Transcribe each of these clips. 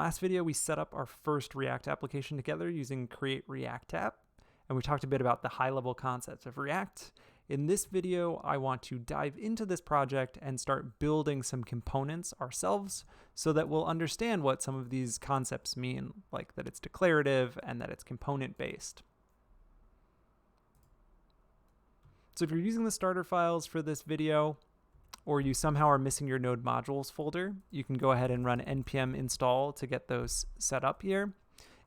last video, we set up our first React application together using Create React app, and we talked a bit about the high-level concepts of React. In this video, I want to dive into this project and start building some components ourselves so that we'll understand what some of these concepts mean, like that it's declarative and that it's component-based. So if you're using the starter files for this video, or you somehow are missing your node modules folder, you can go ahead and run npm install to get those set up here.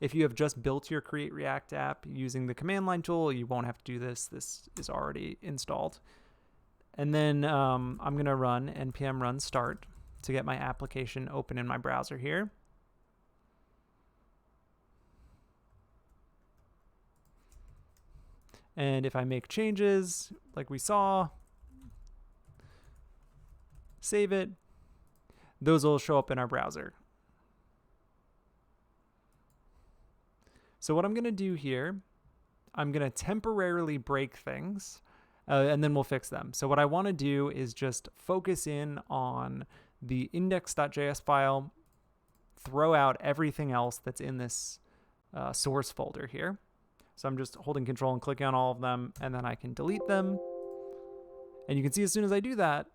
If you have just built your Create React app using the command line tool, you won't have to do this. This is already installed. And then I'm going to run npm run start to get my application open in my browser here. And if I make changes like we saw, save it, those will show up in our browser. So what I'm going to do here, I'm going to temporarily break things and then we'll fix them. So what I want to do is just focus in on the index.js file, throw out everything else that's in this source folder here. So I'm just holding control and clicking on all of them, and then I can delete them. And you can see as soon as I do that,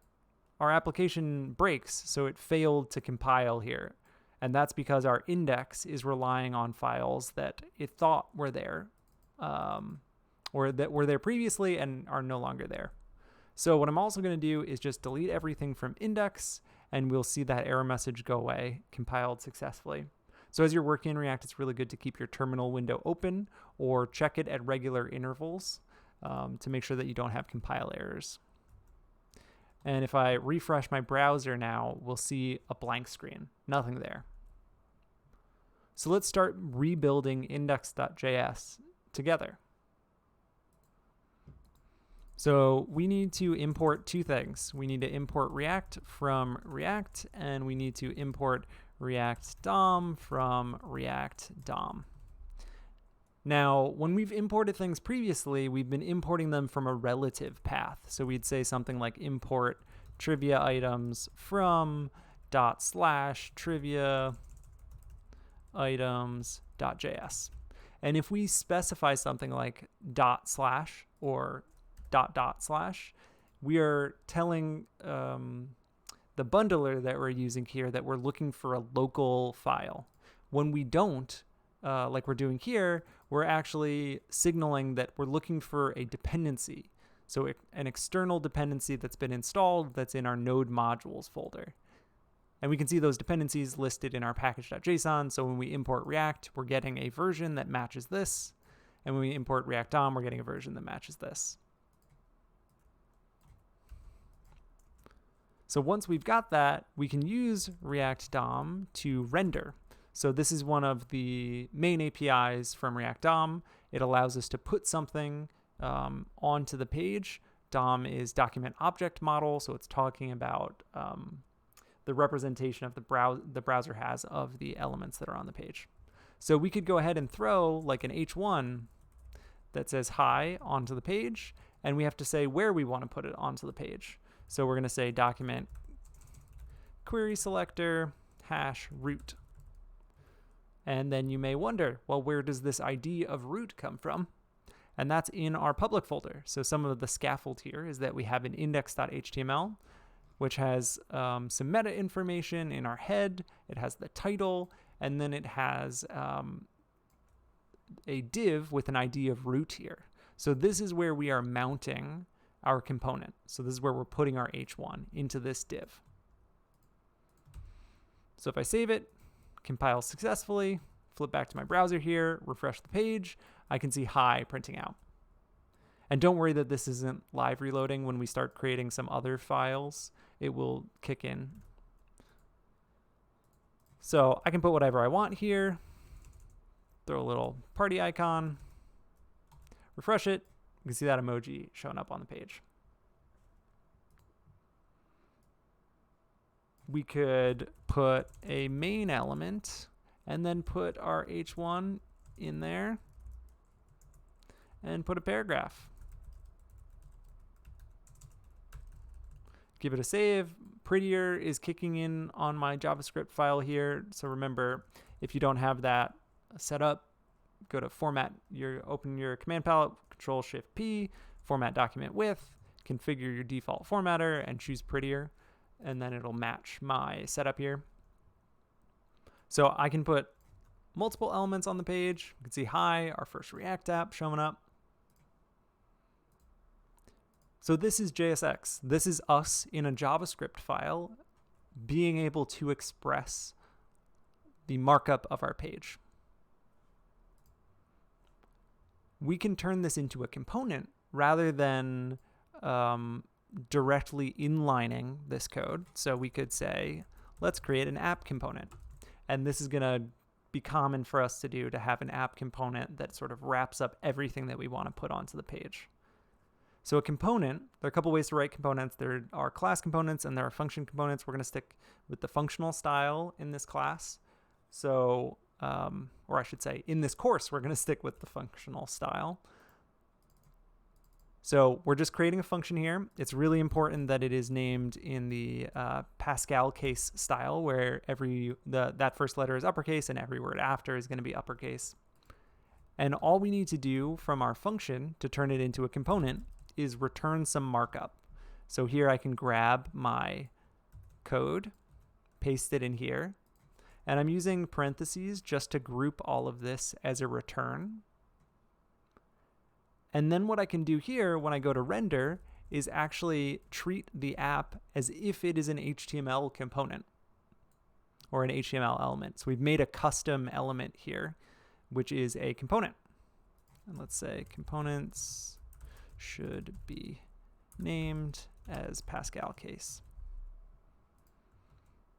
our application breaks, so it failed to compile here. And that's because our index is relying on files that it thought were there, or that were there previously and are no longer there. So what I'm also going to do is just delete everything from index, and we'll see that error message go away, compiled successfully. So as you're working in React, it's really good to keep your terminal window open or check it at regular intervals to make sure that you don't have compile errors. And if I refresh my browser now, we'll see a blank screen, nothing there. So let's start rebuilding index.js together. So we need to import two things. We need to import React from React, and we need to import React DOM from React DOM. Now, when we've imported things previously, we've been importing them from a relative path. So we'd say something like import trivia items from /trivia items.js. And if we specify something like // or // we are telling the bundler that we're using here that we're looking for a local file. When we don't, like we're doing here, we're actually signaling that we're looking for a dependency. So an external dependency that's been installed that's in our node modules folder. And we can see those dependencies listed in our package.json. So when we import React, we're getting a version that matches this. And when we import React DOM, we're getting a version that matches this. So once we've got that, we can use React DOM to render. So this is one of the main APIs from React DOM. It allows us to put something onto the page. DOM is document object model, so it's talking about the representation of the browser has of the elements that are on the page. So we could go ahead and throw like an H1 that says hi onto the page, and we have to say where we want to put it onto the page. So we're going to say document query selector #root. And then you may wonder, well, where does this ID of root come from? And that's in our public folder. So some of the scaffold here is that we have an index.html, which has some meta information in our head. It has the title, and then it has a div with an ID of root here. So this is where we are mounting our component. So this is where we're putting our H1 into this div. So if I save it, compile successfully, flip back to my browser here, refresh the page, I can see hi printing out. And don't worry that this isn't live reloading. When we start creating some other files, it will kick in. So I can put whatever I want here, throw a little party icon, refresh it, you can see that emoji showing up on the page. We could put a main element and then put our H1 in there and put a paragraph. Give it a save. Prettier is kicking in on my JavaScript file here. So remember, If you don't have that set up, go to Format. Open your command palette, Control-Shift-P, Format Document With, configure your default formatter, and choose Prettier, and then it'll match my setup here. So I can put multiple elements on the page. You can see, hi, our first React app showing up. So this is JSX. This is us in a JavaScript file being able to express the markup of our page. We can turn this into a component rather than directly inlining this code. So we could say, let's create an app component. And this is going to be common for us to do, to have an app component that sort of wraps up everything that we want to put onto the page. So a component, there are a couple ways to write components. There are class components and there are function components. We're going to stick with the functional style in this class. So, or I should say, in this course, we're going to stick with the functional style. So we're just creating a function here. It's really important that it is named in the Pascal case style, where that first letter is uppercase and every word after is going to be uppercase. And all we need to do from our function to turn it into a component is return some markup. So here I can grab my code, paste it in here, and I'm using parentheses just to group all of this as a return. And then what I can do here when I go to render is actually treat the app as if it is an HTML component or an HTML element. So we've made a custom element here, which is a component. And let's say components should be named as Pascal case.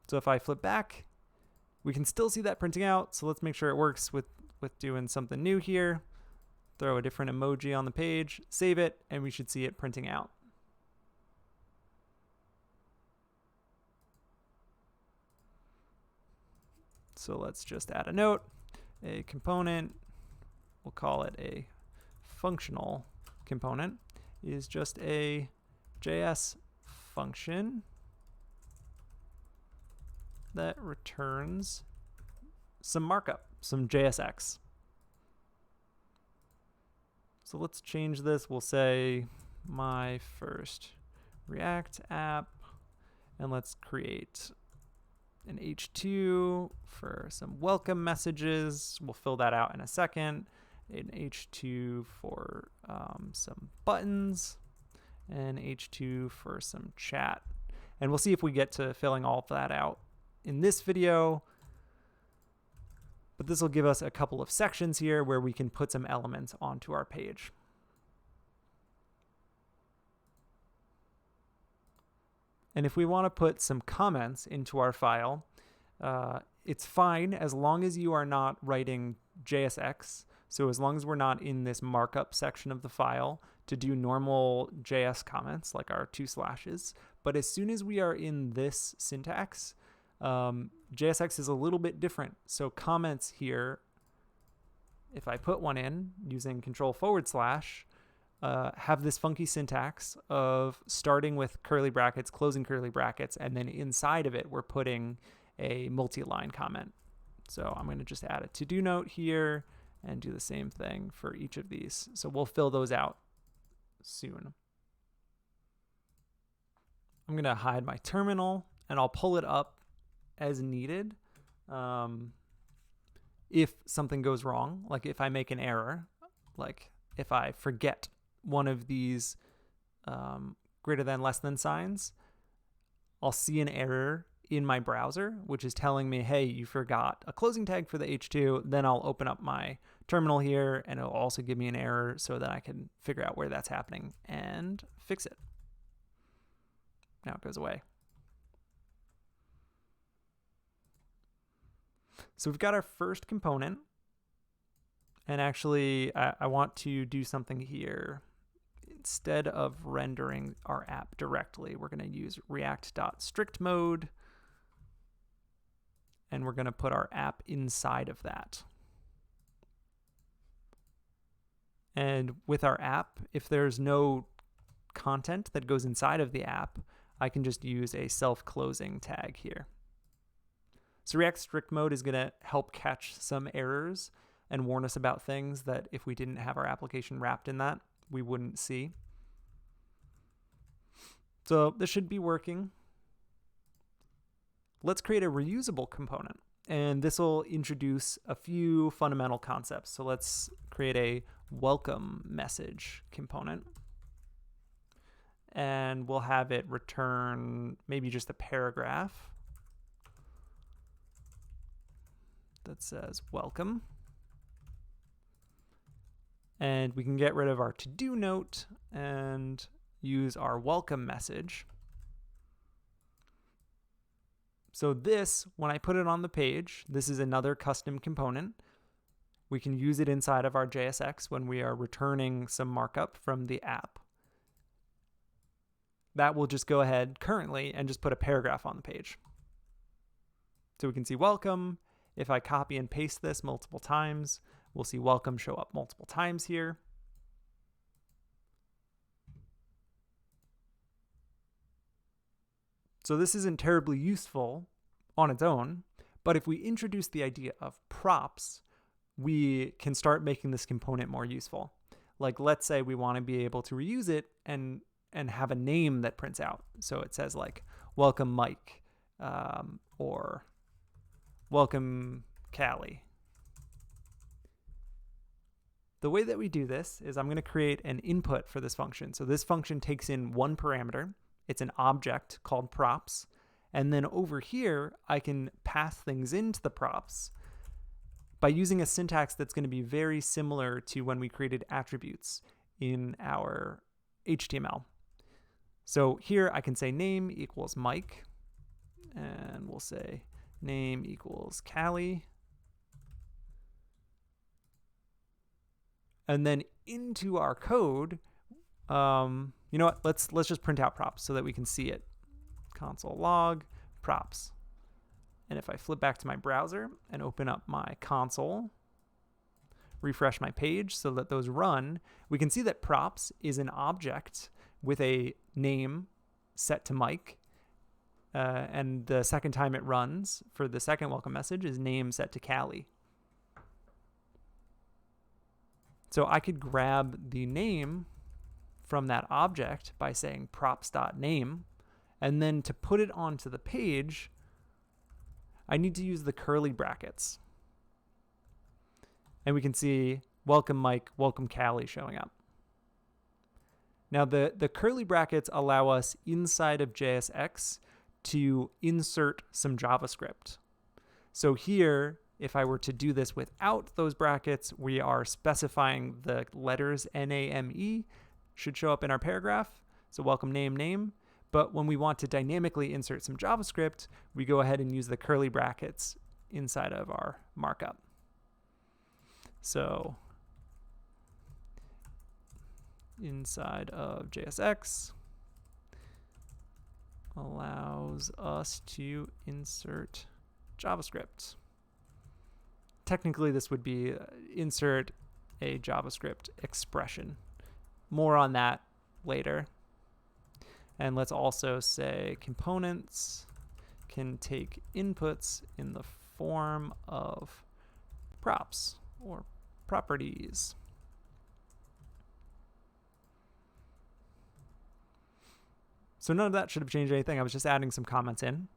So if I flip back, we can still see that printing out. So let's make sure it works with doing something new here. Throw a different emoji on the page, save it, and we should see it printing out. So let's just add a note, a component, we'll call it a functional component, is just a JS function that returns some markup, some JSX. So let's change this. We'll say my first React app, and let's create an H2 for some welcome messages. We'll fill that out in a second. An H2 for some buttons, and H2 for some chat. And we'll see if we get to filling all of that out in this video. But this will give us a couple of sections here where we can put some elements onto our page. And if we want to put some comments into our file, it's fine as long as you are not writing JSX. So as long as we're not in this markup section of the file to do normal JS comments like our 2 slashes. But as soon as we are in this syntax, JSX is a little bit different. So comments here, if I put one in using Control// have this funky syntax of starting with curly brackets, closing curly brackets, and then inside of it we're putting a multi-line comment. So I'm going to just add a to-do note here and do the same thing for each of these. So we'll fill those out soon. I'm going to hide my terminal and I'll pull it up as needed if something goes wrong, like if I make an error, like if I forget one of these greater than, less than signs, I'll see an error in my browser, which is telling me, hey, you forgot a closing tag for the H2. Then I'll open up my terminal here and it'll also give me an error so that I can figure out where that's happening and fix it. Now it goes away. So we've got our first component, and actually I want to do something here. Instead of rendering our app directly, we're going to use react.strict mode, and we're going to put our app inside of that. And with our app, if there's no content that goes inside of the app, I can just use a self-closing tag here. So React strict mode is going to help catch some errors and warn us about things that if we didn't have our application wrapped in that, we wouldn't see. So this should be working. Let's create a reusable component, and this will introduce a few fundamental concepts. So let's create a welcome message component, and we'll have it return maybe just a paragraph that says welcome. And we can get rid of our to-do note and use our welcome message. So this, when I put it on the page, this is another custom component. We can use it inside of our JSX when we are returning some markup from the app. That will just go ahead currently and just put a paragraph on the page. So we can see welcome. If I copy and paste this multiple times, we'll see welcome show up multiple times here. So this isn't terribly useful on its own, but if we introduce the idea of props, we can start making this component more useful. Like, let's say we want to be able to reuse it and have a name that prints out. So it says like, welcome Mike, or welcome Callie. The way that we do this is I'm going to create an input for this function. So this function takes in one parameter. It's an object called props. And then over here, I can pass things into the props by using a syntax that's going to be very similar to when we created attributes in our HTML. So here I can say name equals Mike, and we'll say name equals Callie. And then into our code, you know what? Let's just print out props so that we can see it. Console log props. And if I flip back to my browser and open up my console, refresh my page so that those run, we can see that props is an object with a name set to Mike. And the second time it runs for the second welcome message is name set to Callie. So I could grab the name from that object by saying props.name, and then to put it onto the page, I need to use the curly brackets. And we can see welcome Mike, welcome Callie showing up. Now the curly brackets allow us inside of JSX to insert some JavaScript. So here, if I were to do this without those brackets, we are specifying the letters NAME should show up in our paragraph. So welcome name. But when we want to dynamically insert some JavaScript, we go ahead and use the curly brackets inside of our markup. So inside of JSX allows us to insert JavaScript. Technically, this would be insert a JavaScript expression. More on that later. And let's also say components can take inputs in the form of props or properties. So none of that should have changed anything. I was just adding some comments in.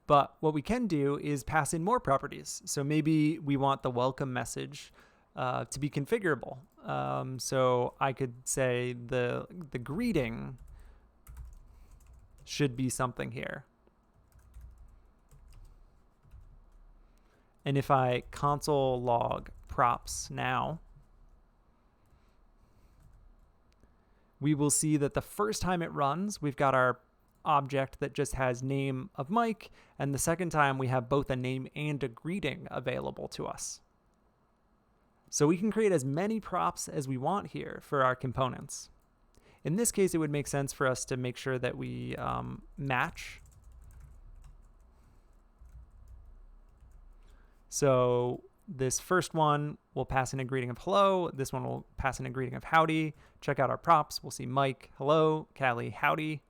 But what we can do is pass in more properties. So maybe we want the welcome message to be configurable. So I could say the greeting should be something here. And if I console log props now, we will see that the first time it runs, we've got our object that just has name of Mike, and the second time we have both a name and a greeting available to us. So we can create as many props as we want here for our components. In this case, it would make sense for us to make sure that we match. So this first one will pass in a greeting of hello. This one will pass in a greeting of howdy. Check out our props. We'll see Mike, hello, Callie, howdy.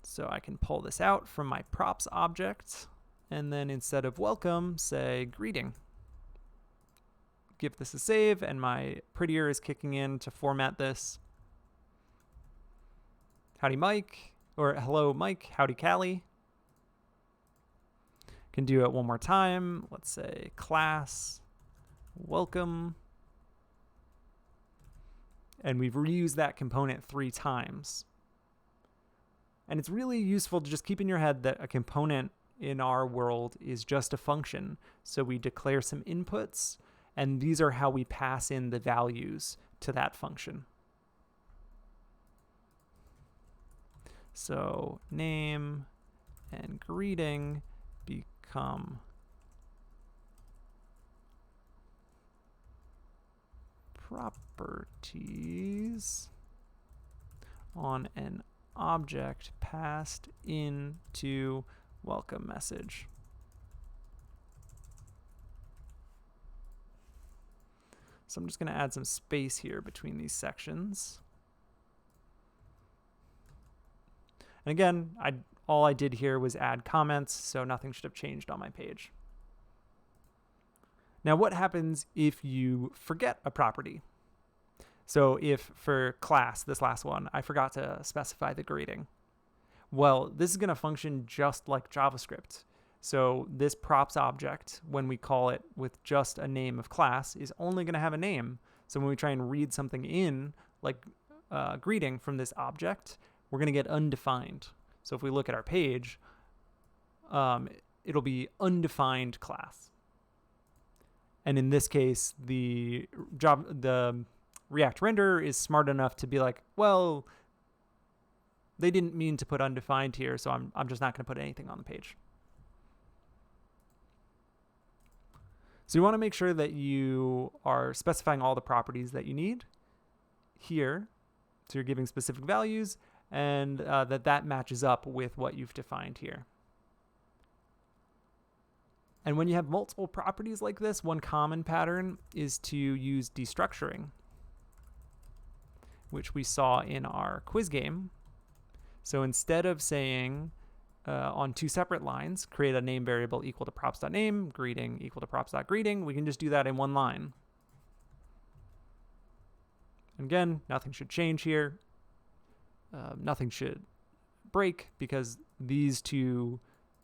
So I can pull this out from my props object, and then instead of welcome, say greeting. Give this a save, and my prettier is kicking in to format this. Howdy Mike, or hello Mike, howdy Callie. Can do it one more time. Let's say class, welcome. And we've reused that component 3 times. And it's really useful to just keep in your head that a component in our world is just a function. So we declare some inputs, and these are how we pass in the values to that function. So name and greeting become properties on an object passed into welcome message. So I'm just going to add some space here between these sections. And again, all I did here was add comments, so nothing should have changed on my page. Now, what happens if you forget a property? So if for class, this last one, I forgot to specify the greeting. Well, this is going to function just like JavaScript. So this props object, when we call it with just a name of class, is only going to have a name. So when we try and read something in, like greeting from this object, we're going to get undefined. So if we look at our page, it'll be undefined class. And in this case, the React renderer is smart enough to be like, well, they didn't mean to put undefined here, so I'm just not going to put anything on the page. So you want to make sure that you are specifying all the properties that you need here. So you're giving specific values, and that matches up with what you've defined here. And when you have multiple properties like this, one common pattern is to use destructuring, which we saw in our quiz game. So instead of saying on 2 separate lines, create a name variable equal to props.name, greeting equal to props.greeting, we can just do that in 1 line. And again, nothing should change here. Nothing should break because these two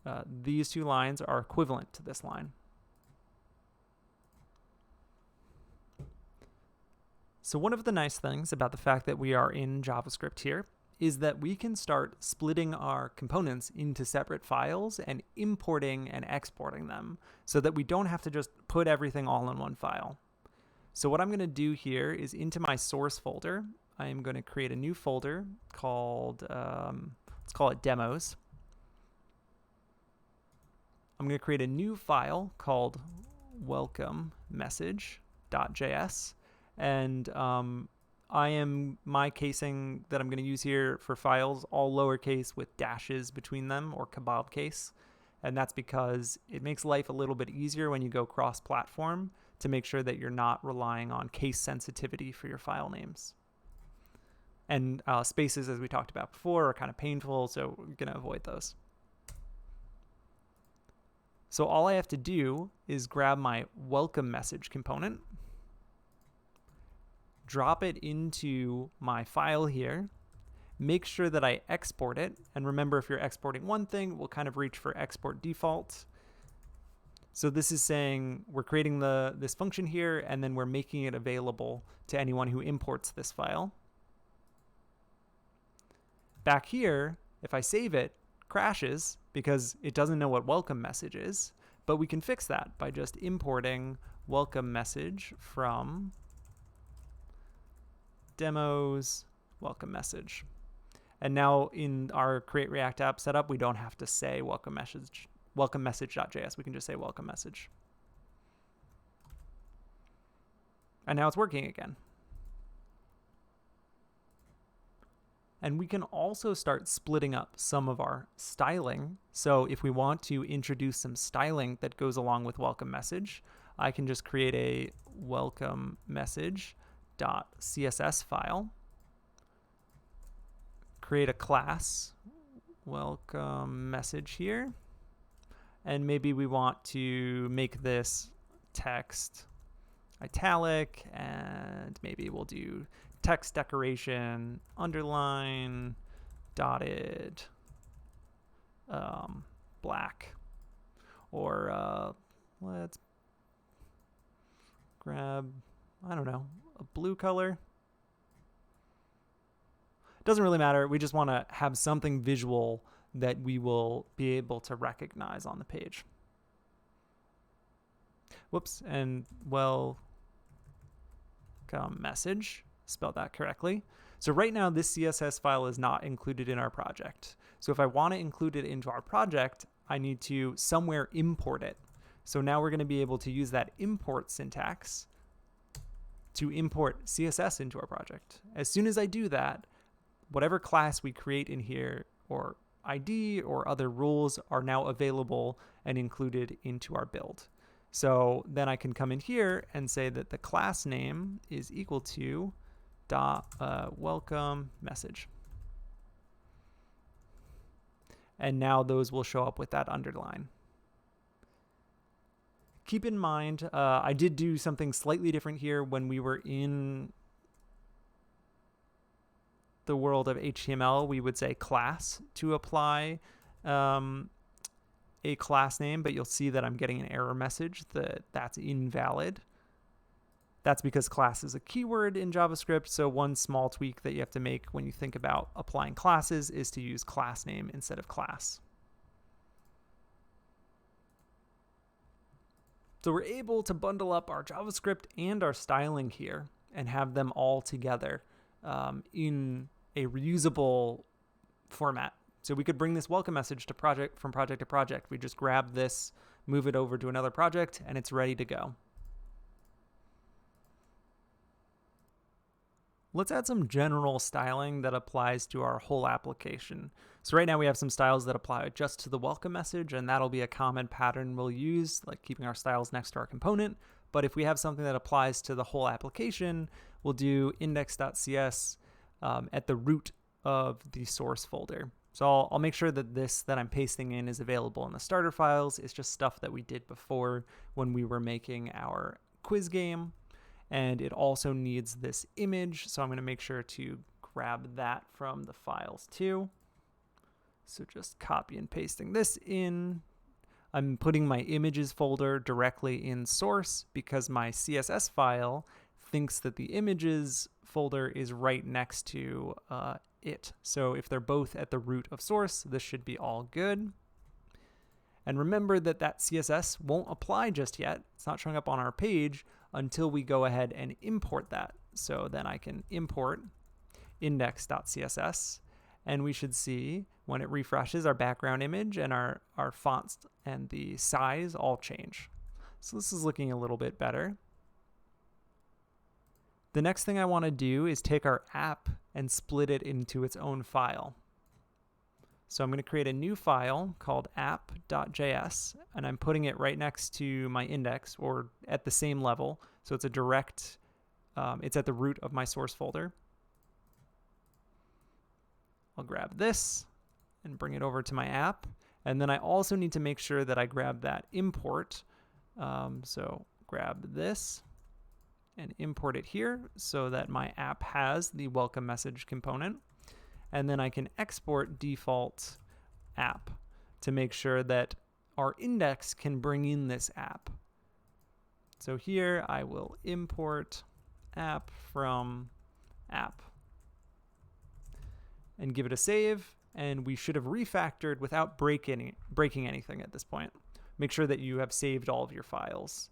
lines are equivalent to this line. So one of the nice things about the fact that we are in JavaScript here is that we can start splitting our components into separate files and importing and exporting them so that we don't have to just put everything all in one file. So what I'm going to do here is into my source folder, I am going to create a new folder called, let's call it demos. I'm going to create a new file called welcome message.js, and my casing that I'm going to use here for files, all lowercase with dashes between them, or kebab case. And that's because it makes life a little bit easier when you go cross-platform to make sure that you're not relying on case sensitivity for your file names. And spaces, as we talked about before, are kind of painful, so we're going to avoid those. So all I have to do is grab my welcome message component, drop it into my file here, make sure that I export it. And remember, if you're exporting one thing, we'll kind of reach for export default. So this is saying we're creating this function here, and then we're making it available to anyone who imports this file. Back here, if I save it, crashes because it doesn't know what welcome message is, but we can fix that by just importing welcome message from demos welcome message. And now in our create React app setup, we don't have to say welcome message.js. We can just say welcome message. And now it's working again. And we can also start splitting up some of our styling. So if we want to introduce some styling that goes along with welcome message, I can just create a welcome message.css file, create a class welcome message here. And maybe we want to make this text italic, and maybe we'll do text decoration, underline, dotted, black. Or let's grab, I don't know, a blue color. Doesn't really matter. We just want to have something visual that we will be able to recognize on the page. Whoops, and welcome message, spelled that correctly. So right now this CSS file is not included in our project. So if I want to include it into our project, I need to somewhere import it. So now we're going to be able to use that import syntax to import CSS into our project. As soon as I do that, whatever class we create in here, or ID or other rules, are now available and included into our build. So then I can come in here and say that the class name is equal to welcome message. And now those will show up with that underline. Keep in mind, I did do something slightly different here when we were in the world of HTML. We would say class to apply a class name, but you'll see that I'm getting an error message that that's invalid. That's because class is a keyword in JavaScript, so one small tweak that you have to make when you think about applying classes is to use class name instead of class. So we're able to bundle up our JavaScript and our styling here and have them all together in a reusable format. So we could bring this welcome message to from project to project. We just grab this, move it over to another project, and it's ready to go. Let's add some general styling that applies to our whole application. So right now we have some styles that apply just to the welcome message, and that'll be a common pattern we'll use, like keeping our styles next to our component. But if we have something that applies to the whole application, we'll do index.cs at the root of the source folder. So I'll make sure that this that I'm pasting in is available in the starter files. It's just stuff that we did before when we were making our quiz game. And it also needs this image, so I'm going to make sure to grab that from the files too. So just copy and pasting this in. I'm putting my images folder directly in source because my CSS file thinks that the images folder is right next to it. So if they're both at the root of source, this should be all good. And remember that that CSS won't apply just yet. It's not showing up on our page until we go ahead and import that. So then I can import index.css, and we should see when it refreshes, our background image and our fonts and the size all change. So this is looking a little bit better. The next thing I want to do is take our app and split it into its own file. So I'm going to create a new file called app.js, and I'm putting it right next to my index, or at the same level. So it's a direct, it's at the root of my source folder. I'll grab this and bring it over to my app. And then I also need to make sure that I grab that import. So grab this and import it here so that my app has the welcome message component. And then I can export default app to make sure that our index can bring in this app. So here I will import app from app and give it a save. And we should have refactored without breaking anything at this point. Make sure that you have saved all of your files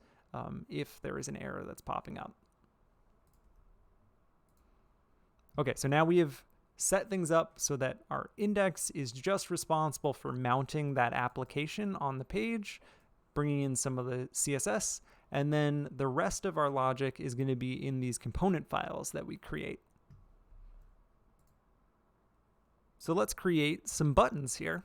if there is an error that's popping up. Okay, so now we have set things up so that our index is just responsible for mounting that application on the page, bringing in some of the CSS, and then the rest of our logic is going to be in these component files that we create. So let's create some buttons here.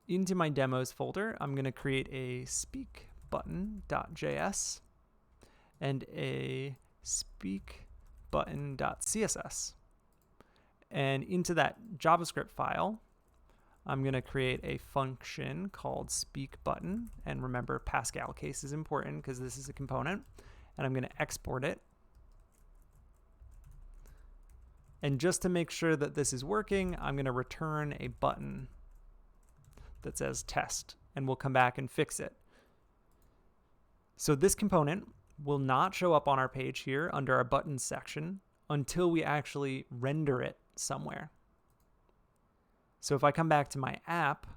Into my demos folder, I'm going to create a speak button.js and a speak button.css. And into that JavaScript file, I'm going to create a function called speak button. And remember, Pascal case is important because this is a component. And I'm going to export it. And just to make sure that this is working, I'm going to return a button that says test, and we'll come back and fix it. So this component will not show up on our page here under our buttons section until we actually render it somewhere. So if I come back to my app,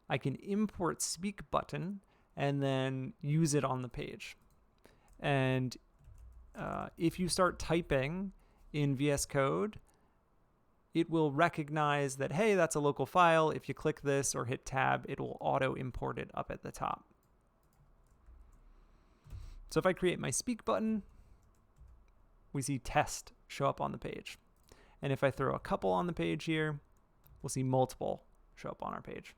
I can import speak button and then use it on the page. And if you start typing in VS Code, it will recognize that, hey, that's a local file. If you click this or hit tab, it will auto import it up at the top. So if I create my speak button, we see test show up on the page. And if I throw a couple on the page here, we'll see multiple show up on our page.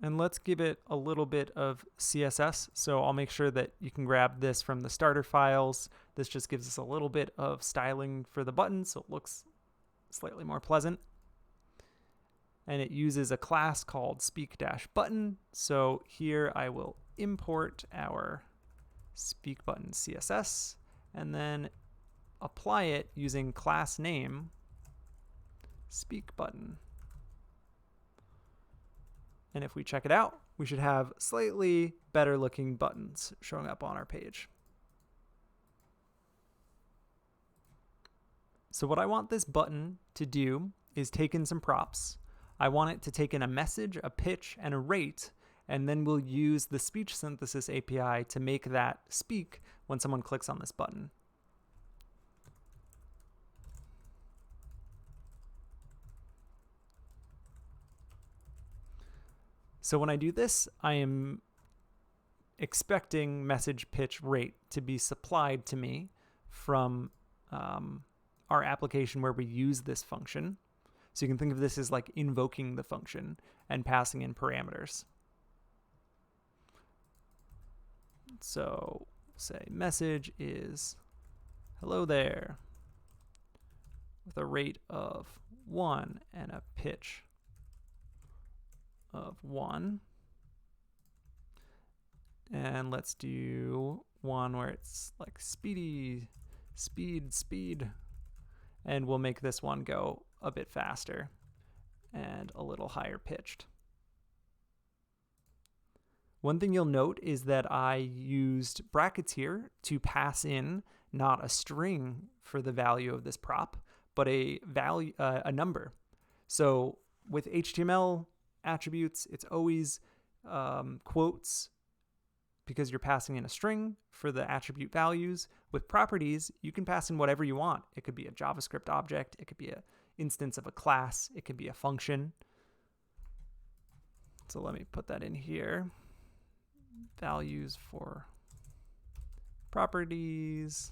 And let's give it a little bit of CSS. So I'll make sure that you can grab this from the starter files. This just gives us a little bit of styling for the button, so it looks slightly more pleasant. And it uses a class called speak-button. So here I will import our speak button CSS and then apply it using class name speak button. And if we check it out, we should have slightly better looking buttons showing up on our page. So what I want this button to do is take in some props. I want it to take in a message, a pitch, and a rate, and then we'll use the speech synthesis API to make that speak when someone clicks on this button. So when I do this, I am expecting message, pitch, rate to be supplied to me from our application where we use this function. So you can think of this as like invoking the function and passing in parameters. So say message is hello there with a rate of 1 and a pitch of 1. And let's do one where it's like speedy, speed. And we'll make this one go a bit faster and a little higher pitched. One thing you'll note is that I used brackets here to pass in not a string for the value of this prop, but a value, a number. So with HTML attributes, it's always quotes because you're passing in a string for the attribute values. With properties, you can pass in whatever you want. It could be a JavaScript object, it could be an instance of a class, it could be a function. So let me put that in here. Values for properties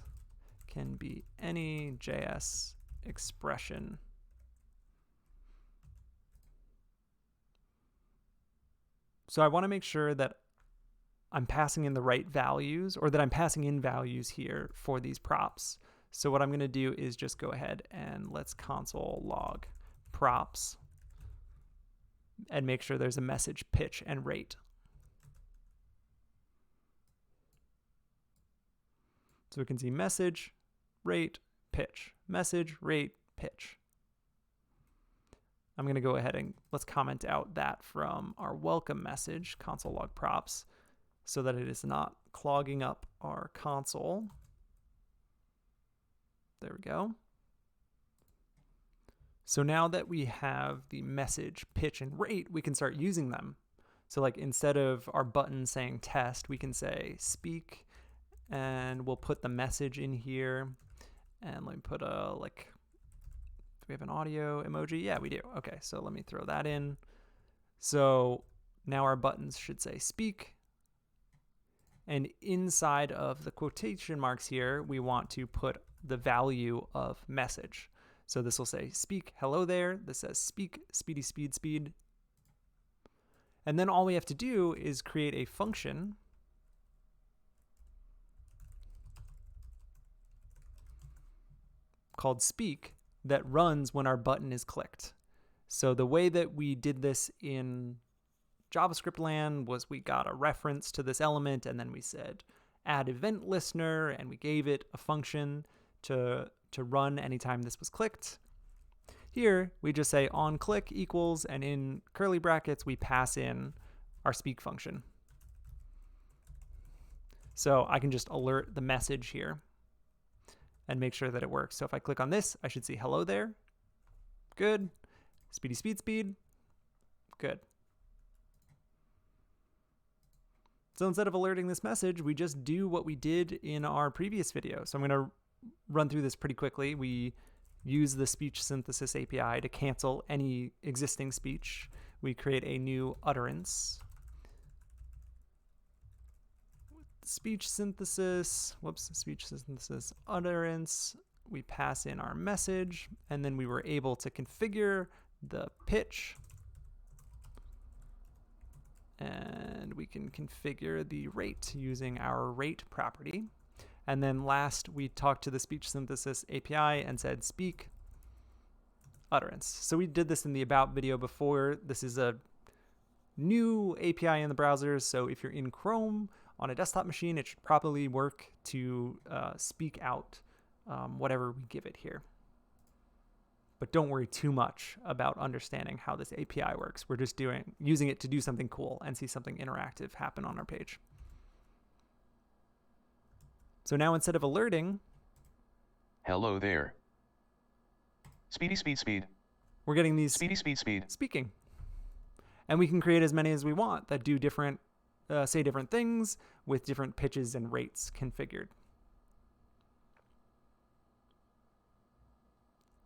can be any JS expression. So I want to make sure that I'm passing in the right values, or that I'm passing in values here for these props. So what I'm going to do is just go ahead and let's console log props and make sure there's a message, pitch, and rate. So we can see message, rate, pitch, message, rate, pitch. I'm going to go ahead and let's comment out that from our welcome message, console log props, so that it is not clogging up our console. There we go. So now that we have the message, pitch, and rate, we can start using them. So like instead of our button saying test, we can say speak, and we'll put the message in here. And let me put a do we have an audio emoji? Yeah, we do. Okay, so let me throw that in. So now our buttons should say speak. And inside of the quotation marks here, we want to put the value of message. So this will say speak, hello there. This says speak, speedy, speed. And then all we have to do is create a function called speak that runs when our button is clicked. So the way that we did this in JavaScript land was we got a reference to this element, and then we said add event listener, and we gave it a function to run anytime this was clicked. Here, we just say on click equals, and in curly brackets, we pass in our speak function. So I can just alert the message here and make sure that it works. So if I click on this, I should see hello there. Good. Speedy speed speed. Good. So instead of alerting this message, we just do what we did in our previous video. So I'm going to run through this pretty quickly. We use the speech synthesis API to cancel any existing speech. We create a new utterance. Speech synthesis utterance. We pass in our message, and then we were able to configure the pitch. And we can configure the rate using our rate property. And then last, we talked to the speech synthesis API and said speak utterance. So we did this in the about video before. This is a new API in the browsers. So if you're in Chrome on a desktop machine, it should probably work to speak out whatever we give it here. But don't worry too much about understanding how this API works. We're just using it to do something cool and see something interactive happen on our page. So now instead of alerting, hello there. Speedy speed speed. We're getting these speedy speed speed speaking. And we can create as many as we want that do different, say different things with different pitches and rates configured.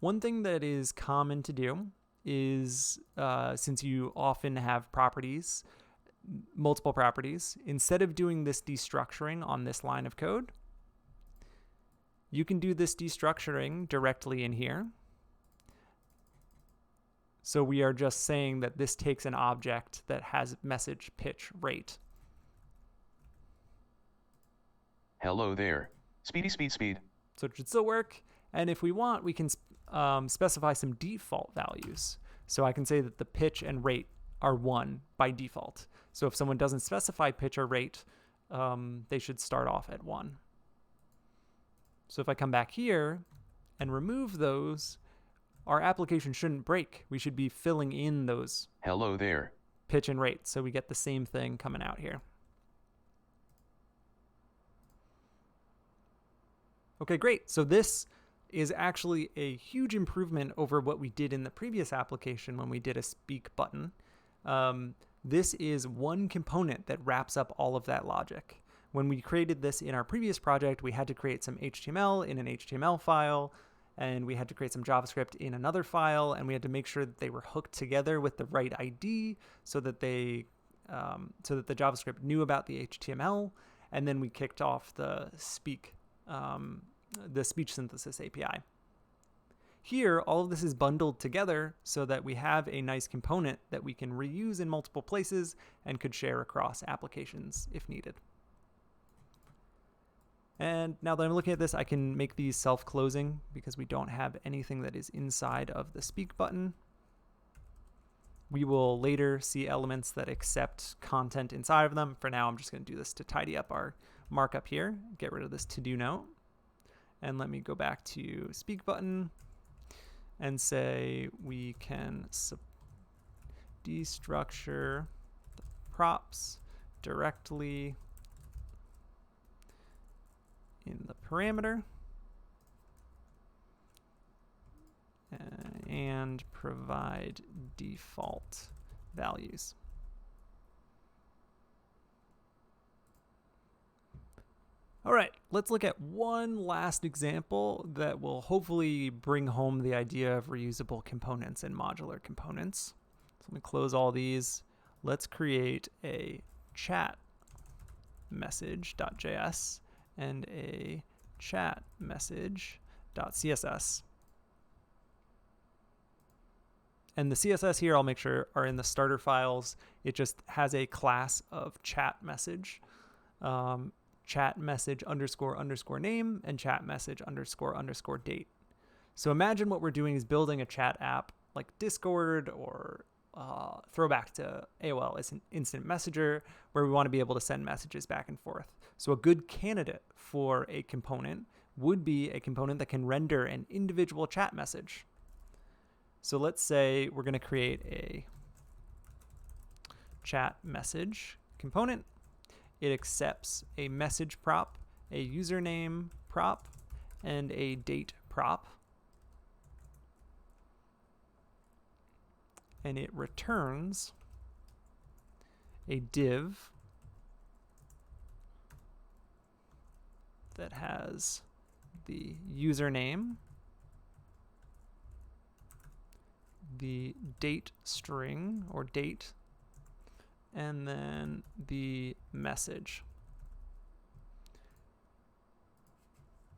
One thing that is common to do is, since you often have properties, multiple properties, instead of doing this destructuring on this line of code, you can do this destructuring directly in here. So we are just saying that this takes an object that has message, pitch, rate. Hello there. Speedy speed speed. So it should still work. And if we want, we can specify some default values. So I can say that the pitch and rate are 1 by default. So if someone doesn't specify pitch or rate, they should start off at 1. So if I come back here and remove those, our application shouldn't break. We should be filling in those hello there pitch and rate, so we get the same thing coming out here. Okay, great. So this is actually a huge improvement over what we did in the previous application when we did a speak button. This is one component that wraps up all of that logic. When we created this in our previous project, we had to create some HTML in an HTML file, and we had to create some JavaScript in another file, and we had to make sure that they were hooked together with the right ID so that the JavaScript knew about the HTML, and then we kicked off the speech synthesis API. Here, all of this is bundled together so that we have a nice component that we can reuse in multiple places and could share across applications if needed. And now that I'm looking at this, I can make these self-closing because we don't have anything that is inside of the speak button. We will later see elements that accept content inside of them. For now, I'm just going to do this to tidy up our markup here, get rid of this to-do note. And let me go back to speak button and say we can destructure the props directly in the parameter and provide default values. All right, let's look at one last example that will hopefully bring home the idea of reusable components and modular components. So let me close all these. Let's create a chat message.js and a chat message.css. And the CSS here, I'll make sure are in the starter files. It just has a class of chat message, chat message __name, and chat message __date. So imagine what we're doing is building a chat app like Discord or throwback to AOL as an instant messenger, where we want to be able to send messages back and forth. So a good candidate for a component would be a component that can render an individual chat message. So let's say we're going to create a chat message component. It accepts a message prop, a username prop, and a date prop. And it returns a div that has the username, the date string or date, and then the message.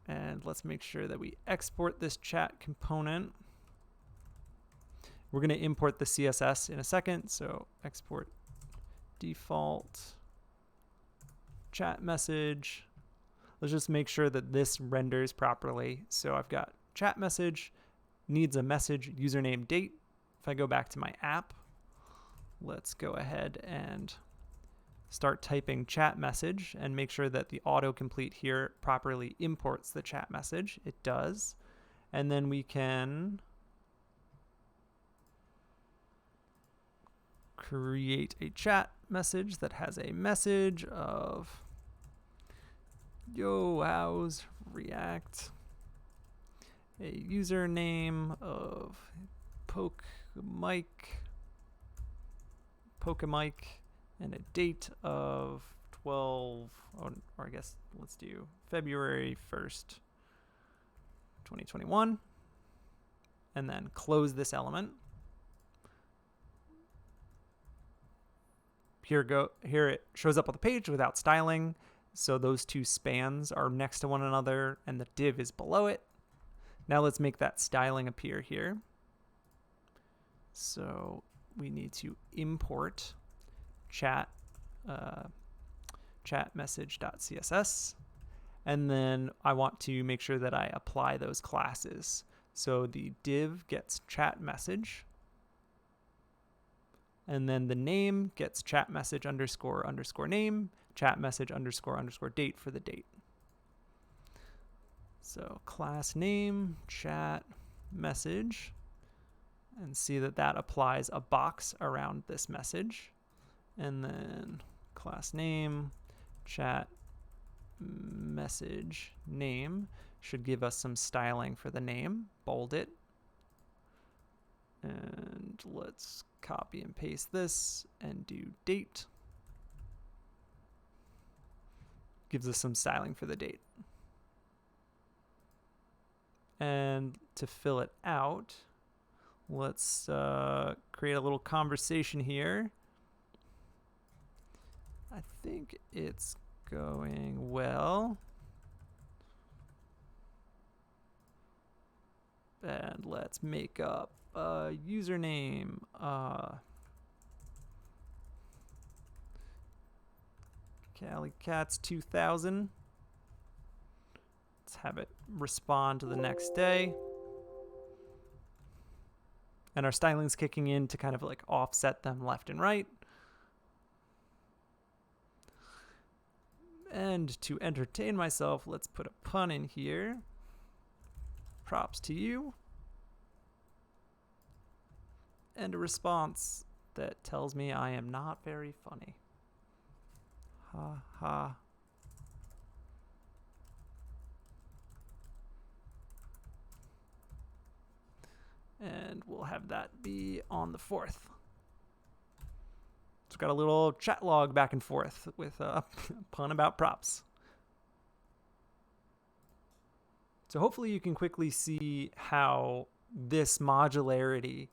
And let's make sure that we export this chat component. We're going to import the CSS in a second, so export default chat message. Let's just make sure that this renders properly. So I've got chat message, needs a message, username, date. If I go back to my app, let's go ahead and start typing chat message and make sure that the autocomplete here properly imports the chat message. It does. And then we can create a chat message that has a message of yo, how's React? A username of Pokemike, and a date of 12, or I guess let's do February 1st, 2021, and then close this element. Here it shows up on the page without styling. So those two spans are next to one another and the div is below it. Now let's make that styling appear here. So we need to import chat message.css. And then I want to make sure that I apply those classes. So the div gets chat message. And then the name gets chat message underscore name, chat message underscore date for the date. So class name, chat message, and see that that applies a box around this message. And then class name, chat message name should give us some styling for the name. Bold it. And let's copy and paste this and do date. Gives us some styling for the date. And to fill it out, let's create a little conversation here. I think it's going well. And let's make up a username. CaliCats2000. Let's have it respond to the next day. And our styling's kicking in to kind of like offset them left and right. And to entertain myself, let's put a pun in here. Props to you. And a response that tells me I am not very funny. Ha ha. And we'll have that be on the 4th. So we've got a little chat log back and forth with a pun about props. So hopefully you can quickly see how this modularity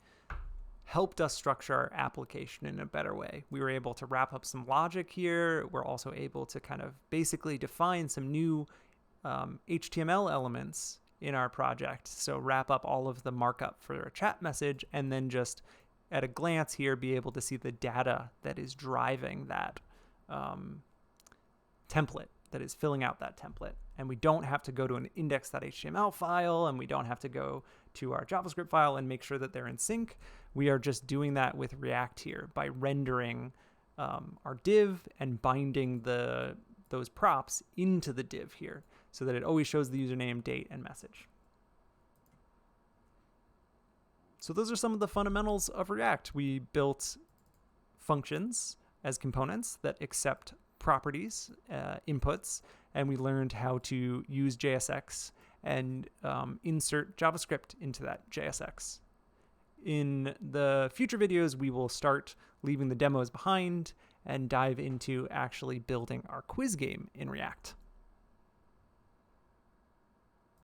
helped us structure our application in a better way. We were able to wrap up some logic here. We're also able to kind of basically define some new HTML elements in our project. So wrap up all of the markup for a chat message and then just at a glance here be able to see the data that is driving that template, that is filling out that template. And we don't have to go to an index.html file, and we don't have to go to our JavaScript file and make sure that they're in sync. We are just doing that with React here by rendering our div and binding those props into the div here so that it always shows the username, date, and message. So those are some of the fundamentals of React. We built functions as components that accept properties, inputs, and we learned how to use JSX and insert JavaScript into that JSX. In the future videos, we will start leaving the demos behind and dive into actually building our quiz game in React.